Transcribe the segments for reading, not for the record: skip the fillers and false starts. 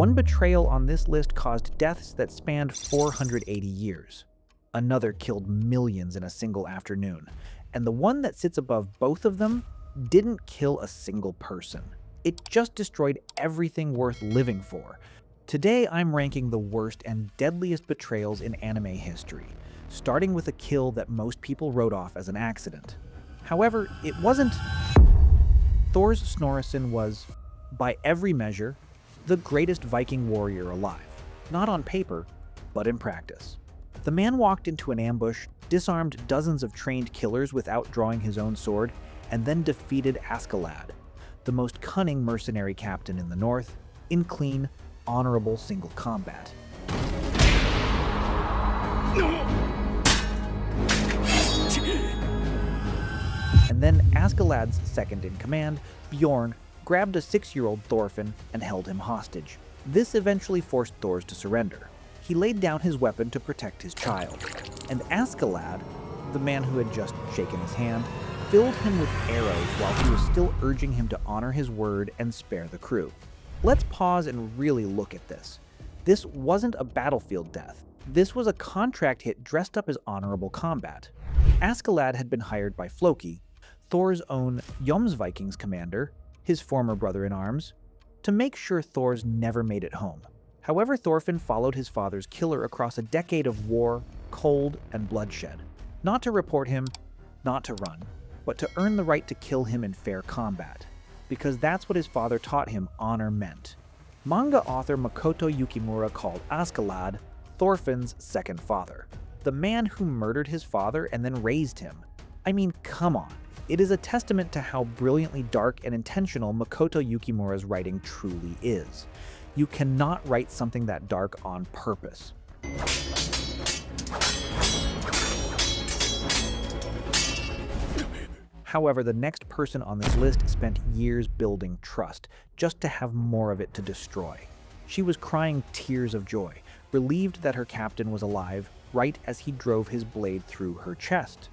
One betrayal on this list caused deaths that spanned 480 years. Another killed millions in a single afternoon. And the one that sits above both of them didn't kill a single person. It just destroyed everything worth living for. Today, I'm ranking the worst and deadliest betrayals in anime history, starting with a kill that most people wrote off as an accident. However, it wasn't. Thors Snorrason was, by every measure, the greatest Viking warrior alive. Not on paper, but in practice. The man walked into an ambush, disarmed dozens of trained killers without drawing his own sword, and then defeated Askeladd, the most cunning mercenary captain in the north, in clean, honorable single combat. And then Askeladd's second-in-command, Bjorn, grabbed a 6-year-old Thorfinn and held him hostage. This eventually forced Thors to surrender. He laid down his weapon to protect his child. And Askeladd, the man who had just shaken his hand, filled him with arrows while he was still urging him to honor his word and spare the crew. Let's pause and really look at this. This wasn't a battlefield death. This was a contract hit dressed up as honorable combat. Askeladd had been hired by Floki, Thor's own Jomsvikings commander, his former brother-in-arms, to make sure Thors never made it home. However, Thorfinn followed his father's killer across a decade of war, cold, and bloodshed. Not to report him, not to run, but to earn the right to kill him in fair combat. Because that's what his father taught him honor meant. Manga author Makoto Yukimura called Askeladd Thorfinn's second father. The man who murdered his father and then raised him. I mean, come on. It is a testament to how brilliantly dark and intentional Makoto Yukimura's writing truly is. You cannot write something that dark on purpose. However, the next person on this list spent years building trust, just to have more of it to destroy. She was crying tears of joy, relieved that her captain was alive, right as he drove his blade through her chest.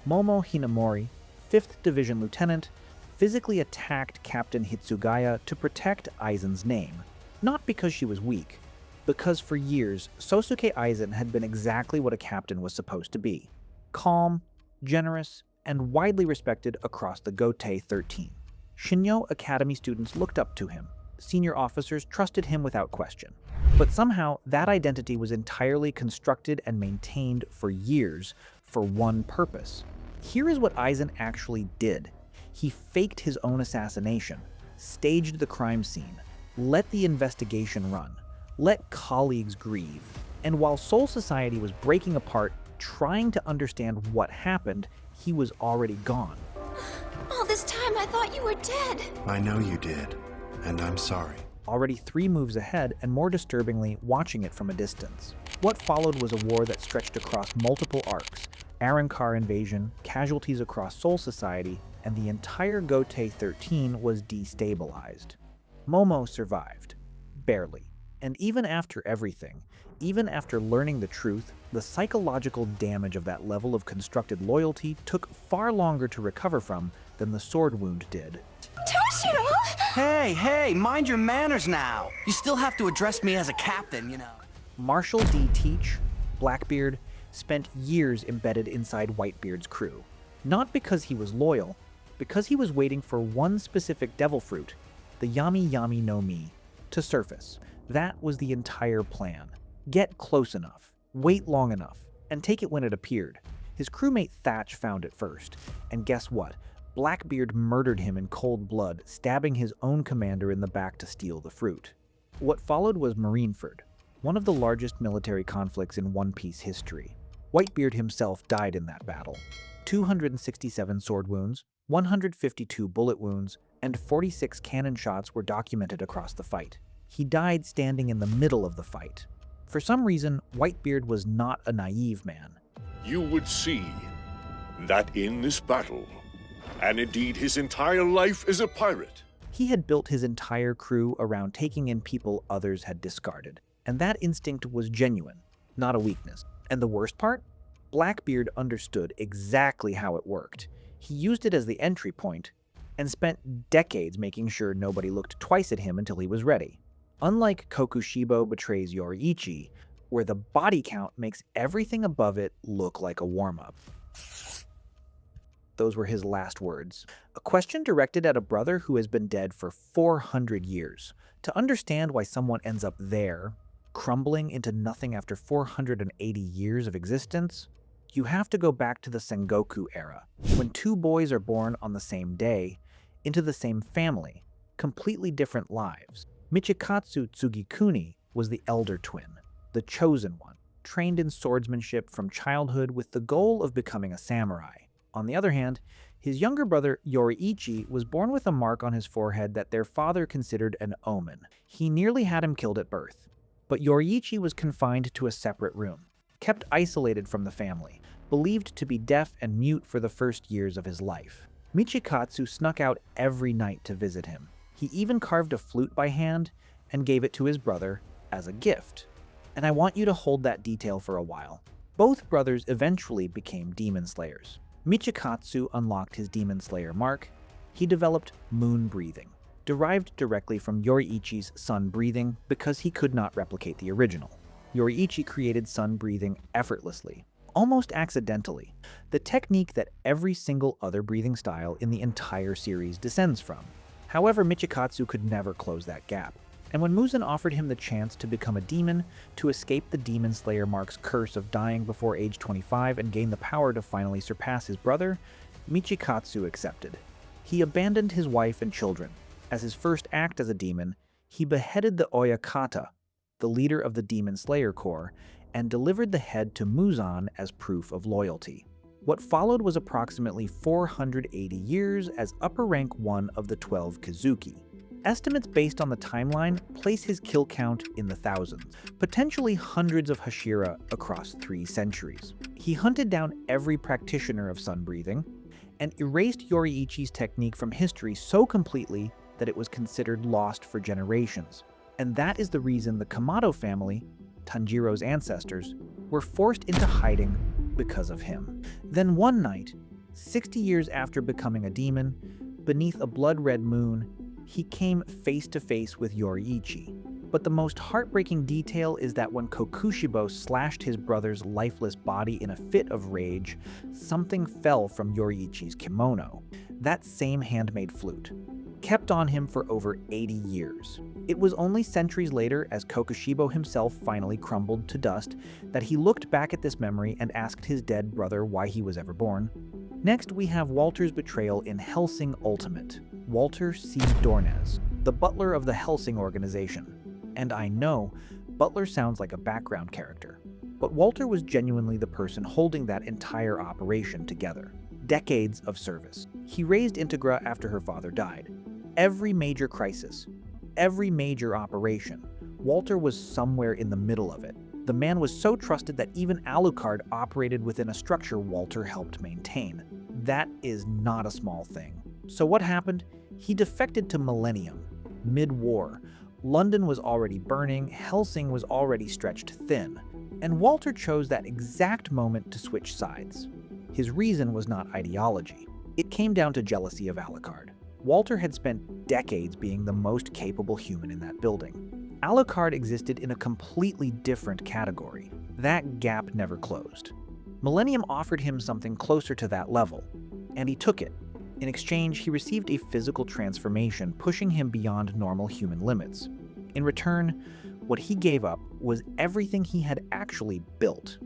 Momo Hinamori, 5th Division Lieutenant, physically attacked Captain Hitsugaya to protect Aizen's name. Not because she was weak, because for years, Sosuke Aizen had been exactly what a captain was supposed to be. Calm, generous, and widely respected across the Gotei 13. Shinyo Academy students looked up to him. Senior officers trusted him without question. But somehow, that identity was entirely constructed and maintained for years for one purpose. Here is what Aizen actually did. He faked his own assassination, staged the crime scene, let the investigation run, let colleagues grieve, and while Soul Society was breaking apart, trying to understand what happened, he was already gone. All this time I thought you were dead. I know you did, and I'm sorry. Already 3 moves ahead, and more disturbingly, watching it from a distance. What followed was a war that stretched across multiple arcs, Arrancar invasion, casualties across Soul Society, and the entire Gotei 13 was destabilized. Momo survived. Barely. And even after everything, even after learning the truth, the psychological damage of that level of constructed loyalty took far longer to recover from than the sword wound did. Toshiro! Hey, mind your manners now. You still have to address me as a captain, you know. Marshall D. Teach, Blackbeard, spent years embedded inside Whitebeard's crew. Not because he was loyal, because he was waiting for one specific devil fruit, the Yami Yami no Mi, to surface. That was the entire plan. Get close enough, wait long enough, and take it when it appeared. His crewmate Thatch found it first, and guess what? Blackbeard murdered him in cold blood, stabbing his own commander in the back to steal the fruit. What followed was Marineford, one of the largest military conflicts in One Piece history. Whitebeard himself died in that battle. 267 sword wounds, 152 bullet wounds, and 46 cannon shots were documented across the fight. He died standing in the middle of the fight. For some reason, Whitebeard was not a naive man. You would see that in this battle, and indeed his entire life as a pirate, He had built his entire crew around taking in people others had discarded, and that instinct was genuine, not a weakness. And the worst part? Blackbeard understood exactly how it worked. He used it as the entry point, and spent decades making sure nobody looked twice at him until he was ready. Unlike Kokushibo betrays Yoriichi, where the body count makes everything above it look like a warm-up. Those were his last words. A question directed at a brother who has been dead for 400 years. To understand why someone ends up there, crumbling into nothing after 480 years of existence, you have to go back to the Sengoku era, when two boys are born on the same day, into the same family, completely different lives. Michikatsu Tsugikuni was the elder twin, the chosen one, trained in swordsmanship from childhood with the goal of becoming a samurai. On the other hand, his younger brother Yoriichi was born with a mark on his forehead that their father considered an omen. He nearly had him killed at birth. But Yoriichi was confined to a separate room, kept isolated from the family, believed to be deaf and mute for the first years of his life. Michikatsu snuck out every night to visit him. He even carved a flute by hand and gave it to his brother as a gift. And I want you to hold that detail for a while. Both brothers eventually became demon slayers. Michikatsu unlocked his demon slayer mark. He developed moon breathing, derived directly from Yoriichi's sun breathing because he could not replicate the original. Yoriichi created sun breathing effortlessly, almost accidentally, the technique that every single other breathing style in the entire series descends from. However, Michikatsu could never close that gap. And when Muzan offered him the chance to become a demon, to escape the Demon Slayer mark's curse of dying before age 25 and gain the power to finally surpass his brother, Michikatsu accepted. He abandoned his wife and children. As his first act as a demon, he beheaded the Oyakata, the leader of the Demon Slayer Corps, and delivered the head to Muzan as proof of loyalty. What followed was approximately 480 years as upper rank 1 of the 12 Kizuki. Estimates based on the timeline place his kill count in the thousands, potentially hundreds of Hashira across 3 centuries. He hunted down every practitioner of sun breathing and erased Yoriichi's technique from history so completely that it was considered lost for generations. And that is the reason the Kamado family, Tanjiro's ancestors, were forced into hiding because of him. Then one night, 60 years after becoming a demon, beneath a blood-red moon, he came face to face with Yoriichi. But the most heartbreaking detail is that when Kokushibo slashed his brother's lifeless body in a fit of rage, something fell from Yoriichi's kimono. That same handmade flute, kept on him for over 80 years. It was only centuries later, as Kokushibo himself finally crumbled to dust, that he looked back at this memory and asked his dead brother why he was ever born. Next, we have Walter's betrayal in Hellsing Ultimate. Walter C. Dornez, the butler of the Hellsing organization. And I know, Butler sounds like a background character, but Walter was genuinely the person holding that entire operation together. Decades of service. He raised Integra after her father died. Every major crisis, every major operation, Walter was somewhere in the middle of it. The man was so trusted that even Alucard operated within a structure Walter helped maintain. That is not a small thing. So what happened? He defected to Millennium. Mid-war, London was already burning, Hellsing was already stretched thin, and Walter chose that exact moment to switch sides. His reason was not ideology. It came down to jealousy of Alucard. Walter had spent decades being the most capable human in that building. Alucard existed in a completely different category. That gap never closed. Millennium offered him something closer to that level, and he took it. In exchange, he received a physical transformation, pushing him beyond normal human limits. In return, what he gave up was everything he had actually built.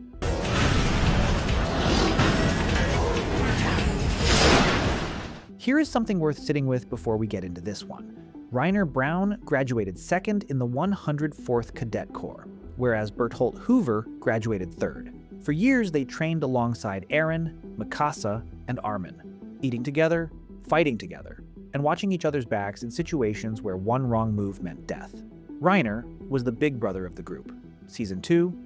Here is something worth sitting with before we get into this one. Reiner Brown graduated 2nd in the 104th Cadet Corps, whereas Bertholdt Hoover graduated 3rd. For years, they trained alongside Eren, Mikasa, and Armin, eating together, fighting together, and watching each other's backs in situations where one wrong move meant death. Reiner was the big brother of the group. Season 2,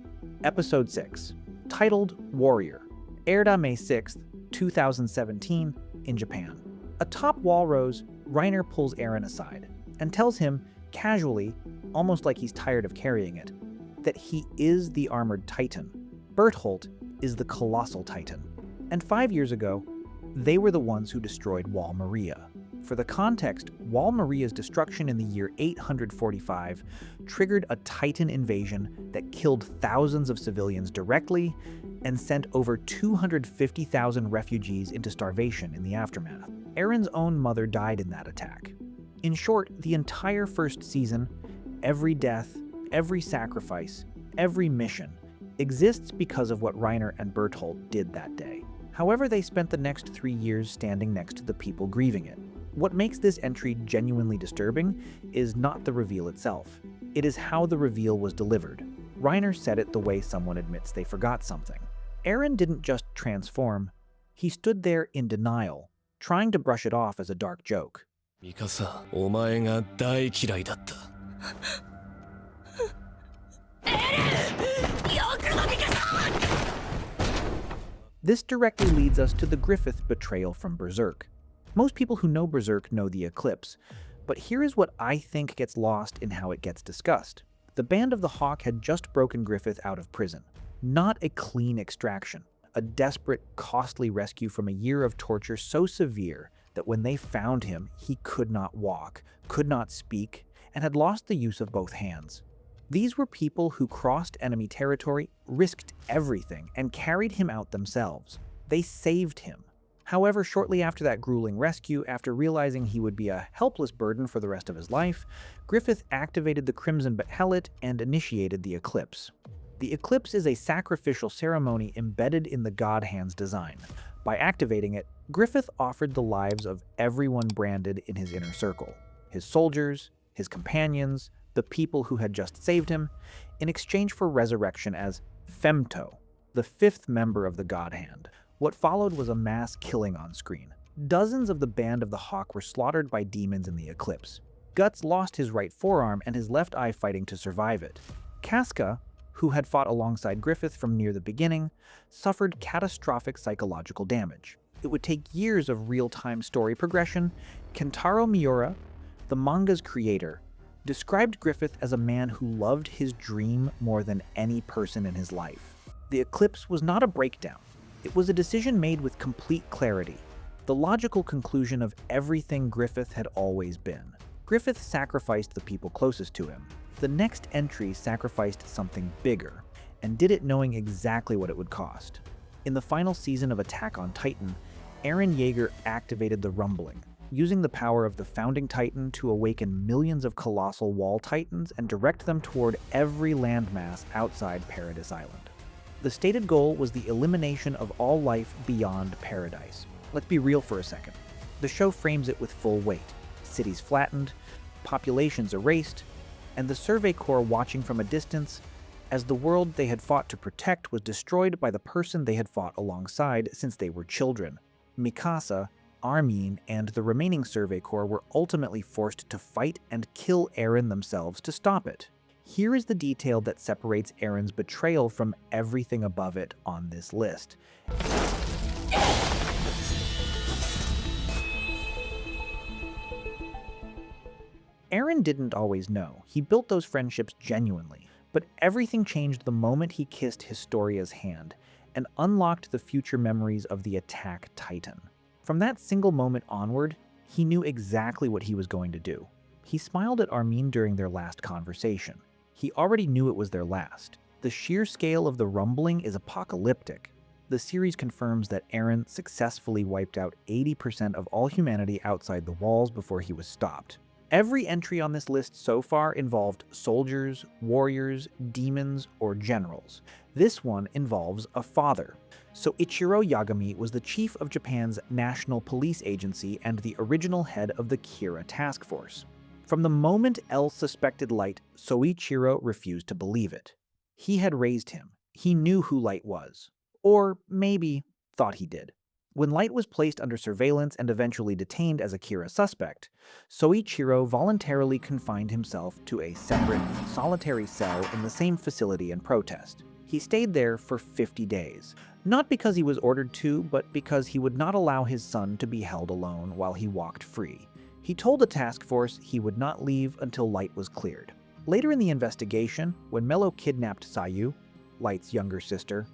Episode 6, titled Warrior, aired on May 6, 2017, in Japan. Atop Walrose, Reiner pulls Eren aside and tells him, casually, almost like he's tired of carrying it, that he is the armored titan. Bertholdt is the colossal titan. And 5 years ago, they were the ones who destroyed Wall Maria. For the context, Wall Maria's destruction in the year 845 triggered a Titan invasion that killed thousands of civilians directly and sent over 250,000 refugees into starvation in the aftermath. Eren's own mother died in that attack. In short, the entire first season, every death, every sacrifice, every mission exists because of what Reiner and Bertholdt did that day. However, they spent the next 3 years standing next to the people grieving it. What makes this entry genuinely disturbing is not the reveal itself. It is how the reveal was delivered. Reiner said it the way someone admits they forgot something. Eren didn't just transform, he stood there in denial, trying to brush it off as a dark joke. ミカサ、お前が大嫌いだった。This directly leads us to the Griffith betrayal from Berserk. Most people who know Berserk know the Eclipse, but here is what I think gets lost in how it gets discussed. The Band of the Hawk had just broken Griffith out of prison. Not a clean extraction, a desperate, costly rescue from a year of torture so severe that when they found him, he could not walk, could not speak, and had lost the use of both hands. These were people who crossed enemy territory, risked everything, and carried him out themselves. They saved him. However, shortly after that grueling rescue, after realizing he would be a helpless burden for the rest of his life, Griffith activated the Crimson Behellet and initiated the Eclipse. The Eclipse is a sacrificial ceremony embedded in the God Hand's design. By activating it, Griffith offered the lives of everyone branded in his inner circle, his soldiers, his companions, the people who had just saved him, in exchange for resurrection as Femto, the fifth member of the God Hand. What followed was a mass killing on screen. Dozens of the Band of the Hawk were slaughtered by demons in the Eclipse. Guts lost his right forearm and his left eye fighting to survive it. Casca, who had fought alongside Griffith from near the beginning, suffered catastrophic psychological damage. It would take years of real-time story progression. Kentaro Miura, the manga's creator, described Griffith as a man who loved his dream more than any person in his life. The Eclipse was not a breakdown. It was a decision made with complete clarity, the logical conclusion of everything Griffith had always been. Griffith sacrificed the people closest to him. The next entry sacrificed something bigger, and did it knowing exactly what it would cost. In the final season of Attack on Titan, Eren Yeager activated the Rumbling, using the power of the Founding Titan to awaken millions of colossal wall titans and direct them toward every landmass outside Paradise Island. The stated goal was the elimination of all life beyond Paradise. Let's be real for a second. The show frames it with full weight. Cities flattened, populations erased, and the Survey Corps watching from a distance as the world they had fought to protect was destroyed by the person they had fought alongside since they were children. Mikasa, Armin, and the remaining Survey Corps were ultimately forced to fight and kill Eren themselves to stop it. Here is the detail that separates Eren's betrayal from everything above it on this list. Eren didn't always know. He built those friendships genuinely, but everything changed the moment he kissed Historia's hand and unlocked the future memories of the Attack Titan. From that single moment onward, he knew exactly what he was going to do. He smiled at Armin during their last conversation. He already knew it was their last. The sheer scale of the Rumbling is apocalyptic. The series confirms that Eren successfully wiped out 80% of all humanity outside the walls before he was stopped. Every entry on this list so far involved soldiers, warriors, demons, or generals. This one involves a father. Soichiro Yagami was the chief of Japan's National Police Agency and the original head of the Kira Task Force. From the moment L suspected Light, Soichiro refused to believe it. He had raised him. He knew who Light was. Or maybe thought he did. When Light was placed under surveillance and eventually detained as a Kira suspect, Soichiro voluntarily confined himself to a separate, solitary cell in the same facility in protest. He stayed there for 50 days, not because he was ordered to, but because he would not allow his son to be held alone while he walked free. He told the task force he would not leave until Light was cleared. Later in the investigation, when Mello kidnapped Sayu, Light's younger sister,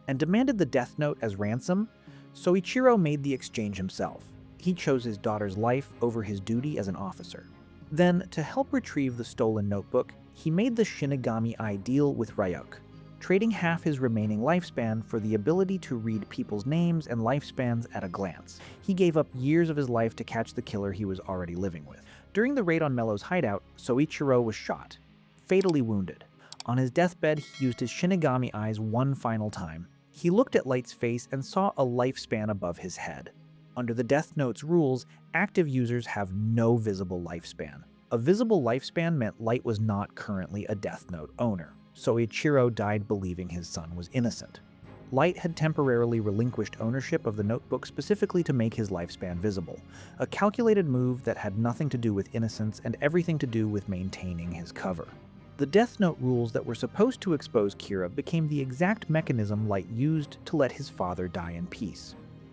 and demanded the Death Note as ransom, Soichiro made the exchange himself. He chose his daughter's life over his duty as an officer. Then, to help retrieve the stolen notebook, he made the Shinigami Eye deal with Ryuk, trading half his remaining lifespan for the ability to read people's names and lifespans at a glance. He gave up years of his life to catch the killer he was already living with. During the raid on Mello's hideout, Soichiro was shot, fatally wounded. On his deathbed, he used his Shinigami Eyes one final time. He looked at Light's face and saw a lifespan above his head. Under the Death Note's rules, active users have no visible lifespan. A visible lifespan meant Light was not currently a Death Note owner. Soichiro died believing his son was innocent. Light had temporarily relinquished ownership of the notebook specifically to make his lifespan visible, a calculated move that had nothing to do with innocence and everything to do with maintaining his cover. The Death Note rules that were supposed to expose Kira became the exact mechanism Light used to let his father die in peace.